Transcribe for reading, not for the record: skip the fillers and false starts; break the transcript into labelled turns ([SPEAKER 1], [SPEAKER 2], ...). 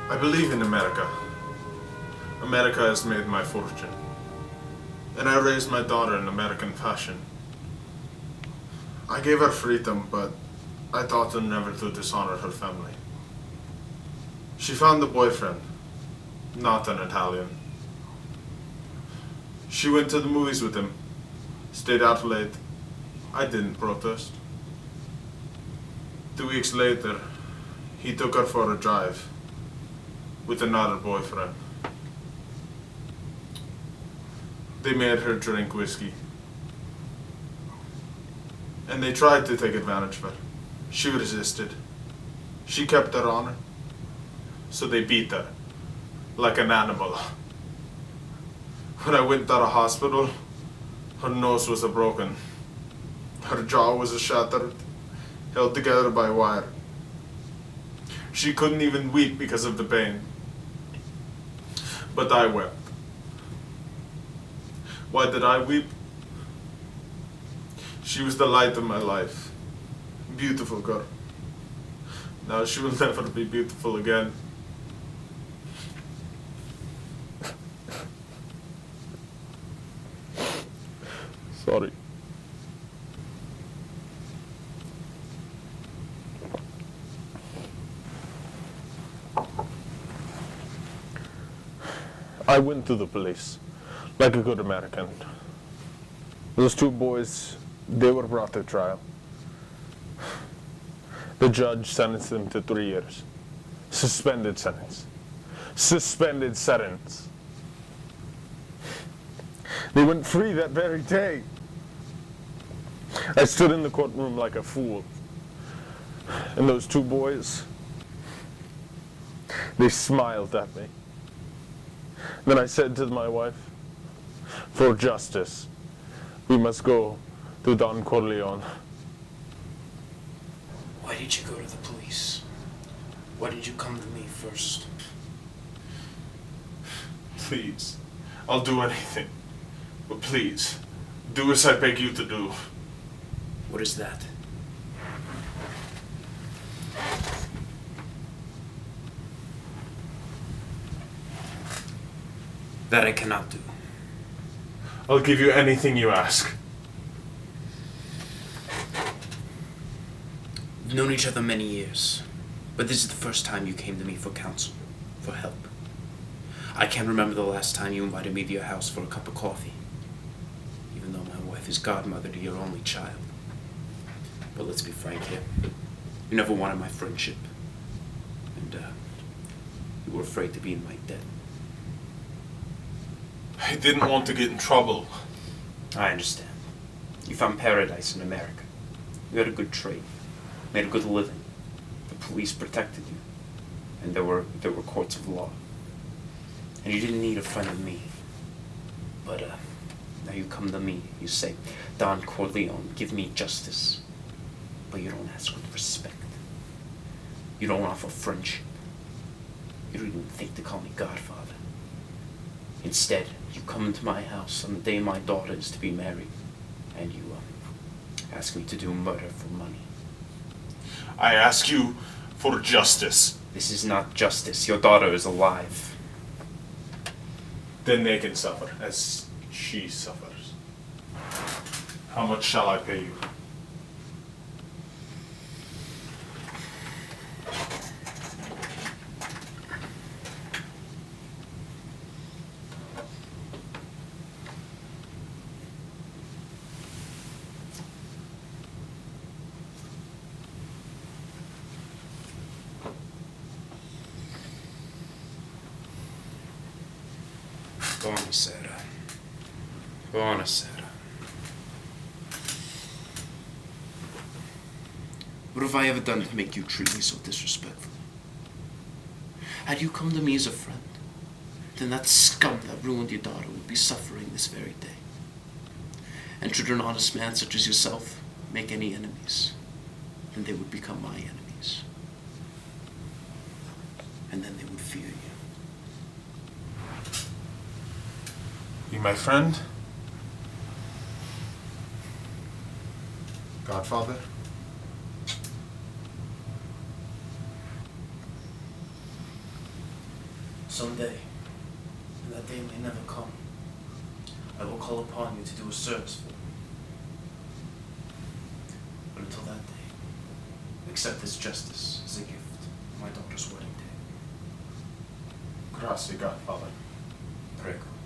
[SPEAKER 1] I believe in America. America has made my fortune. And I raised my daughter in American fashion. I gave her freedom, but I taught her never to dishonor her family. She found a boyfriend, not an Italian. She went to the movies with him, stayed out late. I didn't protest. 2 weeks later, he took her for a drive with another boyfriend. They made her drink whiskey. And they tried to take advantage of her. She resisted. She kept her honor. So they beat her like an animal. When I went to the hospital, her nose was broken. Her jaw was shattered, held together by wire. She couldn't even weep because of the pain. But I wept. Why did I weep? She was the light of my life. Beautiful girl. Now she will never be beautiful again. Sorry. I went to the police, like a good American. Those 2 boys, they were brought to trial. The judge sentenced them to 3 years. Suspended sentence. Suspended sentence. They went free that very day. I stood in the courtroom like a fool. And those 2 boys, they smiled at me. Then I said to my wife, for justice, we must go to Don Corleone.
[SPEAKER 2] Why did you go to the police? Why did you come to me first?
[SPEAKER 1] Please, I'll do anything. But please, do as I beg you to do.
[SPEAKER 2] What is that? That I cannot do.
[SPEAKER 1] I'll give you anything you ask.
[SPEAKER 2] We've known each other many years, but this is the first time you came to me for counsel, for help. I can't remember the last time you invited me to your house for a cup of coffee, even though my wife is godmother to your only child. But let's be frank here. You never wanted my friendship, and you were afraid to be in my debt.
[SPEAKER 1] I didn't want to get in trouble.
[SPEAKER 2] I understand. You found paradise in America. You had a good trade, made a good living. The police protected you, and there were courts of law. And you didn't need a friend of me. But now you come to me. You say, Don Corleone, give me justice. But you don't ask with respect. You don't offer friendship. You don't even think to call me Godfather. Instead, you come into my house on the day my daughter is to be married, and you ask me to do murder for money.
[SPEAKER 1] I ask you for justice.
[SPEAKER 2] This is not justice. Your daughter is alive.
[SPEAKER 1] Then they can suffer as she suffers. How much shall I pay you?
[SPEAKER 2] Buonasera. Buonasera. What have I ever done to make you treat me so disrespectfully? Had you come to me as a friend, then that scum that ruined your daughter would be suffering this very day. And should an honest man such as yourself make any enemies, then they would become my enemies. And then they would fear you.
[SPEAKER 1] You my friend? Godfather?
[SPEAKER 3] Someday, and that day may never come, I will call upon you to do a service for me. But until that day, accept this justice as a gift for my daughter's wedding day.
[SPEAKER 1] Grazie, Godfather.
[SPEAKER 3] Prego.